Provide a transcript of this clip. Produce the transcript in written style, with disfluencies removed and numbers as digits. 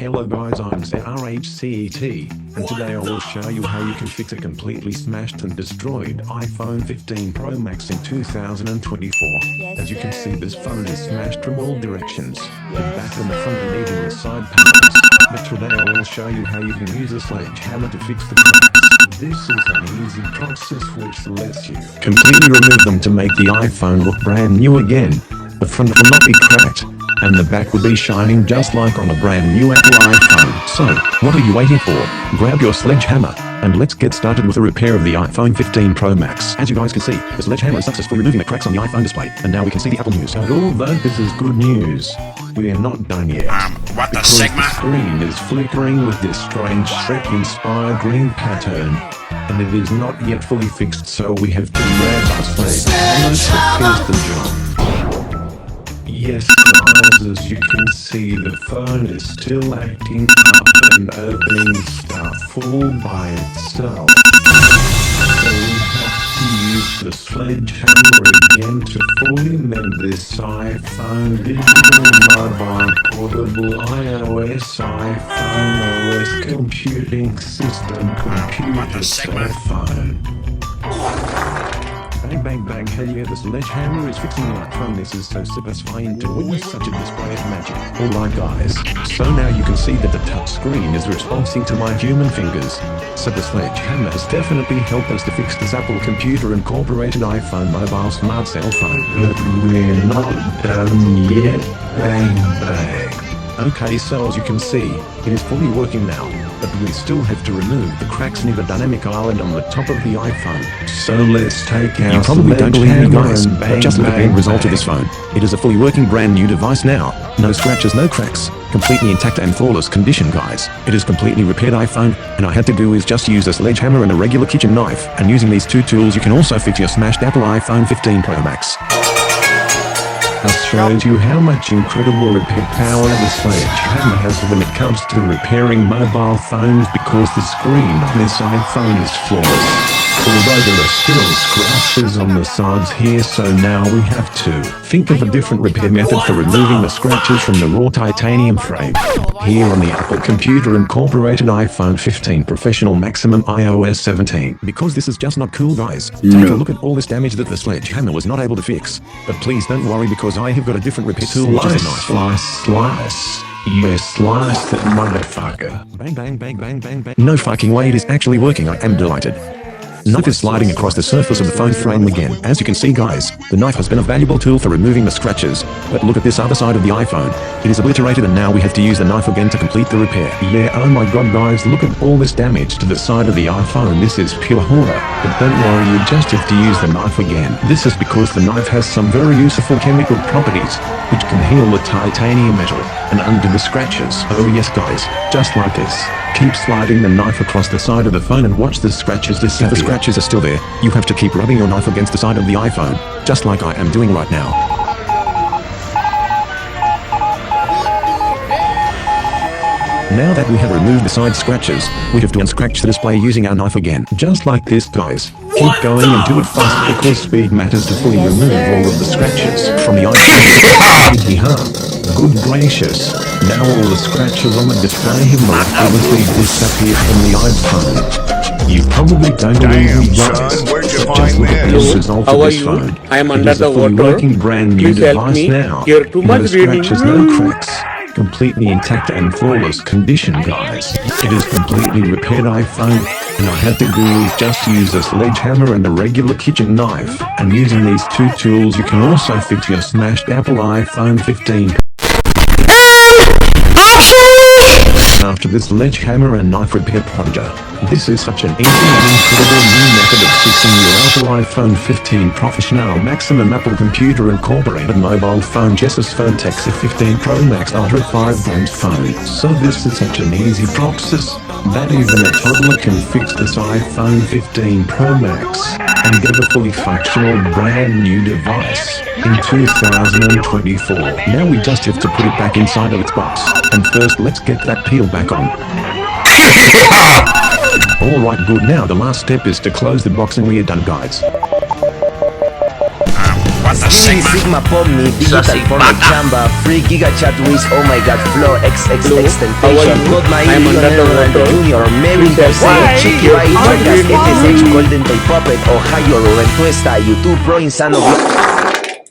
Hello guys, I'm TechRax, and today I will show you how you can fix a completely smashed and destroyed iPhone 15 Pro Max in 2024. As you can see, this phone is smashed from all directions, the back and the front and even the side panels. But today I will show you how you can use a sledgehammer to fix the cracks. This is an easy process which lets you completely remove them to make the iPhone look brand new again. The front will not be cracked, and the back will be shining just like on a brand new Apple iPhone. So, what are you waiting for? Grab your sledgehammer, and let's get started with the repair of the iPhone 15 Pro Max. As you guys can see, the sledgehammer is successfully removing the cracks on the iPhone display, and now we can see the Apple news. And although this is good news, we are not done yet. What the because Sigma? the screen is flickering with this strange Shrek-inspired green pattern, and it is not yet fully fixed, so we have to grab our sledgehammer to finish the job. Yes guys, as you can see, the phone is still acting up and opening stuff all by itself. So we have to use the sledgehammer again to fully mend this iPhone digital mobile portable iOS iPhone OS computing system computer cell phone. Bang bang bang, hell yeah, the sledgehammer is fixing the iPhone. This is so satisfying to witness such a display of magic. Alright guys, so now you can see that the touch screen is responding to my human fingers. So the sledgehammer has definitely helped us to fix this Apple computer incorporated iPhone mobile smart cell phone. But we're not done yet. Bang bang. Okay, so as you can see, it is fully working now, but we still have to remove the cracks near the dynamic island on the top of the iPhone. So let's take our You probably don't believe me, guys, and but just look at the end result of this phone. It is a fully working brand new device now. No scratches, no cracks. Completely intact and flawless condition, guys. It is completely repaired iPhone, and all I had to do is just use a sledgehammer and a regular kitchen knife. And using these two tools, you can also fix your smashed Apple iPhone 15 Pro Max. This shows you how much incredible repair power the sledgehammer has when it comes to repairing mobile phones, because the screen on this iPhone is flawless. Although there are still scratches on the sides here, so now we have to think of a different repair method for removing the scratches from the raw titanium frame. Here on the Apple Computer Incorporated iPhone 15 Professional Maximum iOS 17. Because this is just not cool, guys. Take a look at all this damage that the sledgehammer was not able to fix. But please don't worry, because I have got a different repair tool, which is a knife. Slice. You slice that motherfucker. Bang bang bang bang bang bang. No fucking way, it is actually working. I am delighted. Knife is sliding across the surface of the phone frame again. As you can see, guys, the knife has been a valuable tool for removing the scratches. But look at this other side of the iPhone. It is obliterated, and now we have to use the knife again to complete the repair. Yeah, oh my god guys, look at all this damage to the side of the iPhone. This is pure horror. But don't worry, you just have to use the knife again. This is because the knife has some very useful chemical properties, which can heal the titanium metal and undo the scratches. Oh yes guys, just like this. Keep sliding the knife across the side of the phone and watch the scratches disappear. If the scratches are still there, you have to keep rubbing your knife against the side of the iPhone, just like I am doing right now. Now that we have removed the side scratches, we have to unscratch the display using our knife again. Just like this guys. Keep going and do it fast, because speed matters to fully remove all of the scratches from the iPhone. Good gracious. Now all the scratches on the display have miraculously disappeared from the iPhone. You probably don't believe me, guys. Son, where'd you But find just look at the this? result How of are this you? phone. I am It under is a the fully water. working brand new Please help device me. now. You're too much No breathing. scratches, no cracks. Completely intact and flawless condition, guys. It is completely repaired iPhone, and all I had to do is just use a sledgehammer and a regular kitchen knife. And using these two tools, you can also fix your smashed Apple iPhone 15. After this sledgehammer and knife repair project. This is such an easy and incredible new method of fixing your Apple iPhone 15 Professional Maximum Apple Computer Incorporated Mobile Phone Jesus Phone Texas 15 Pro Max Ultra 5 games phone. So this is such an easy process that even a toddler can fix this iPhone 15 Pro Max and get a fully functional brand new device in 2024. Now we just have to put it back inside of its box. And first let's get that peel back on. Alright, good. Now the last step is to close the box, and we are done, guys. Pata Stevie, seca. Sigma, Pomni, Digital Sassy Format, pata. Chamba, Free Giga Chat, Wiz, Oh My God, Flow, Hello, XXX how are Temptation, you? God My I am Lionel Underdog Ronaldo Control. Jr., Mary Please Garcia, subscribe. Chiqui Bai, Are Vargas, you ETSH, Golden Toy Puppet, Ohio, Rubén Tuesta, YouTube Pro, Insano,